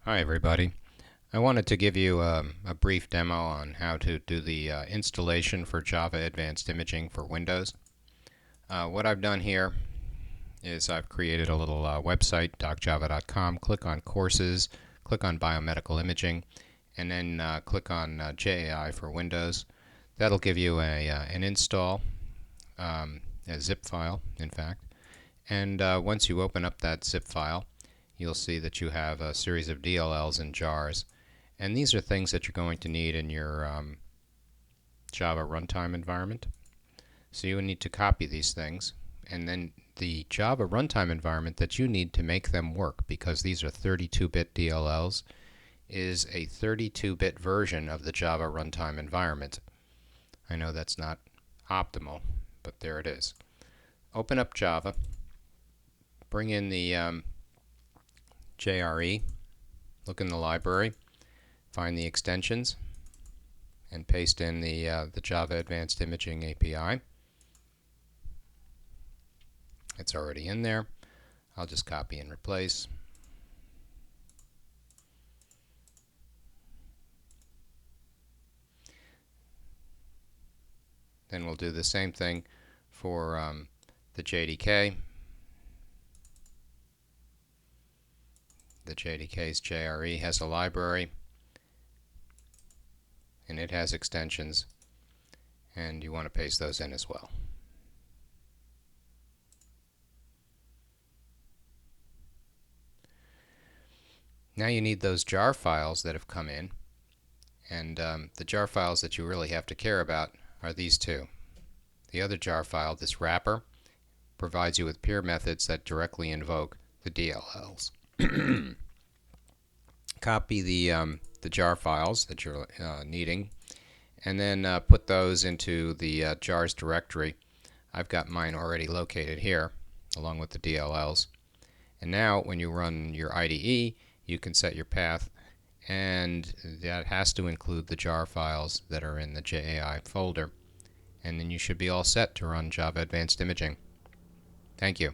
Hi everybody. I wanted to give you a brief demo on how to do the installation for Java Advanced Imaging for Windows. What I've done here is I've created a little website, docjava.com. Click on Courses, click on Biomedical Imaging, and then click on JAI for Windows. That'll give you an install, a zip file, in fact. And once you open up that zip file, you'll see that you have a series of DLLs and jars. And these are things that you're going to need in your Java runtime environment. So you will need to copy these things. And then the Java runtime environment that you need to make them work, because these are 32-bit DLLs, is a 32-bit version of the Java runtime environment. I know that's not optimal, but there it is. Open up Java. Bring in the JRE. Look in the library. Find the extensions and paste in the Java Advanced Imaging API. It's already in there. I'll just copy and replace. Then we'll do the same thing for the JDK. The JDK's JRE has a library, and it has extensions, and you want to paste those in as well. Now you need those jar files that have come in, and the jar files that you really have to care about are these two. The other jar file, this wrapper, provides you with peer methods that directly invoke the DLLs. Copy the jar files that you're needing, and then put those into the jars directory. I've got mine already located here, along with the DLLs. And now, when you run your IDE, you can set your path, and that has to include the jar files that are in the JAI folder. And then you should be all set to run Java Advanced Imaging. Thank you.